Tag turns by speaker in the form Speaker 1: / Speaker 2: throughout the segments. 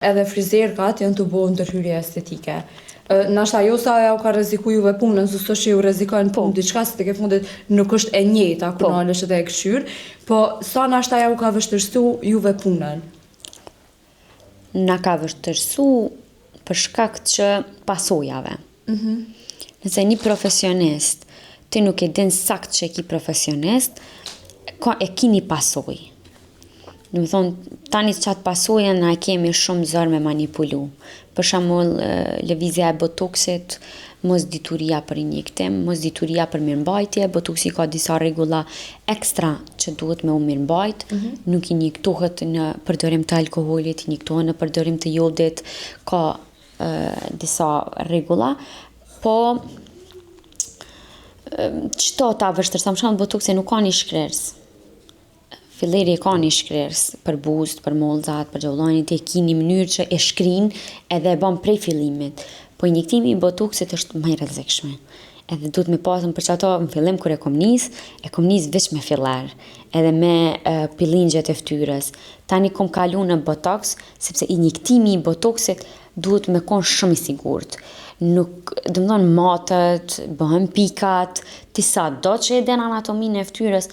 Speaker 1: Edhe frizerkat janë të bëhen ndërhyrje estetike. Nashta ajo sa ajo ka rreziku juve punën, s'është që ju rrezikojnë punë diçka se tek e fundit nuk është e njëjta kur nalesh edhe e këshyr, po sa nashta ajo ka vështirësu juve punën.
Speaker 2: Na ka vështirësu për shkak që pasojave. Nëse një profesionist, ti nuk e din sakt që e ki profesionist, e ki një pasojë. Në më thonë, tani qatë pasojën na e kemi shumë zërë me manipulu. Për shembull, lëvizja e botoksit, mos dituria për injektim, mos dituria për mirëmbajtje, botoksi ka disa rregulla ekstra që duhet me u mirëmbajt, nuk injektohet në përdorim të alkoolit, injektohet në përdorim të jodit, ka disa rregulla, po çto ta vështirëson, për shembull, botoksi nuk ka një shkres. Filleri ka një shkres për buzët, për mollzat, për gjallënit, e ki një mënyrë që e shkrin edhe e bën prej fillimit. Po injektimi i botoksit është më i rrezikshëm. Edhe duhet me pasën për çato në fillim kur e kom nis veç me filler, edhe me pillingjet e fytyrës. Tani kom kalu në botoks sepse injektimi i botoksit duhet me kon shumë i sigurt. Nuk, domethënë matet, bëhen pikat, ti sa do që e den anatominë e fytyrës,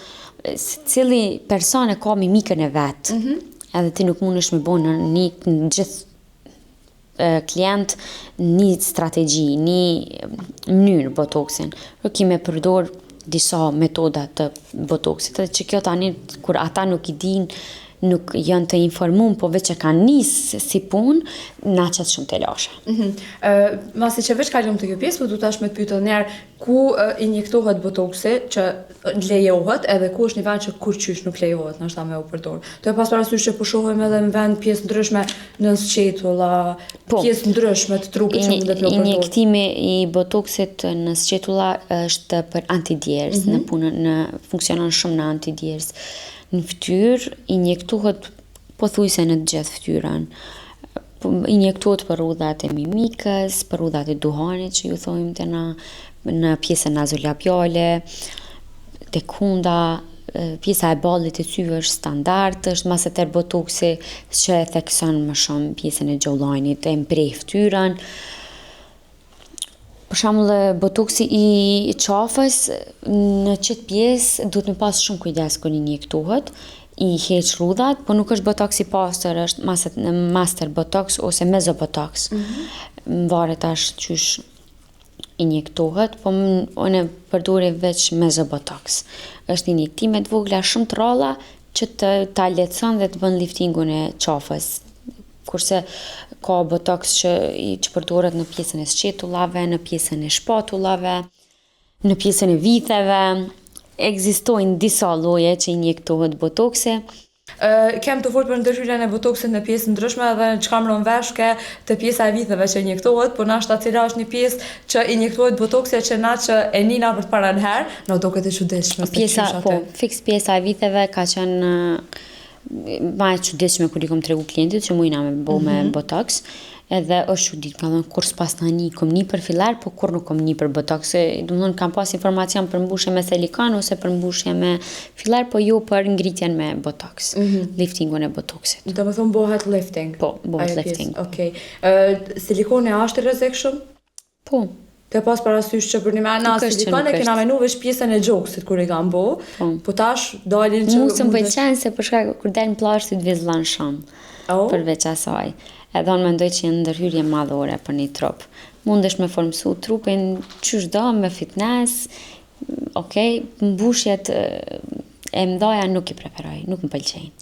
Speaker 2: cili person e ka mimikën e vet. Edhe ti nuk mundesh me bënë në gjithë klient një strategji, një mënyrë botoksin. Por ki me përdor disa metoda të botoksit. Edhe që kjo tani kur ata nuk i din, nuk janë të informuar, po veç e kanë nisë si punë, na qëtë shumë të lashe.
Speaker 1: Masi që veç kalëm të kjo pjesë, po du tash me të pyet njerë ku injektohet botoksi që lejohet, edhe ku është një vend që kur qysh nuk lejohet, nashta me u përdor. To e pas parasysh që po shohim edhe në vend pjesë ndryshme në sqetulla, pjesë ndryshme të trupit që mundet me u përdor.
Speaker 2: Injektimi i botoksit në sqetulla është për antidjerës, në funksionon shumë në antidjerës. Në fytyrë injektohet pothuajse në të gjithë fytyrën. Injektohet për rrudhat e mimikës, për rrudhat e duhanit që ju thojmë të në pjesën nazolabiale, tek hunda, pjesa e ballit të syve është standard, është mas e tërë botoksi që e thekson më shumë pjesën e gjallënit, e mprej fytyrën. Për shembull, botoksi i qafës në qëtë pjesë duhet me pas shumë kujdes kur injektohet, i heq rrudhat, po nuk është botoks i pastër, është master botoks ose mesobotoks. Varet tash qysh injektohet, po unë përdori veç mesobotoks. Është injektime të vogla shumë të rralla që ta lehtëson dhe të bën liftingun e qafës. Kurse ka botoks që përdoret në pjesën e sqetullave, në pjesën e shpatullave, në pjesën e vitheve. Ekzistojnë disa lloje që injektohet botoksi.
Speaker 1: Kem të folë për ndërhyrjen e botoksit në pjesë ndryshme dhe çka mbron vesh ke të pjesa e vitheve që injektohet, po nashta cila është një pjesë që injektohet botoksi që na që e nina për para në herë, na duket e çuditshme.
Speaker 2: Fiks pjesa e vitheve ka qenë ma e çuditshme kur i kom tregu klientit që mujna me bo me botoks, edhe është çudit, ka thënë kur s'pas tani kom një për filar, po kur nuk kom një për botoks. Domethënë kam pas informacion për mbushje me silikon ose për mbushje me filar, po jo për ngritjen me botoks, liftingun e botoksit.
Speaker 1: Domethënë bëhet lifting.
Speaker 2: Po, bëhet lifting.
Speaker 1: Okej. Silikoni është i rrezikshëm?
Speaker 2: Po.
Speaker 1: Ke pas parasysh që për një mena silikone kena menu veç pjesën e gjoksit kur i kam bo, po tash dalin që...
Speaker 2: Mu së më pëlqen se për shkak kur del në plazh të vizllon shumë, përveç asaj. Edhe unë mendoj që janë ndërhyrje madhore për një trup. Mundesh me formsu trupin qysh do, me fitness, mbushjet e mdoja nuk i preferoj, nuk më pëlqejnë.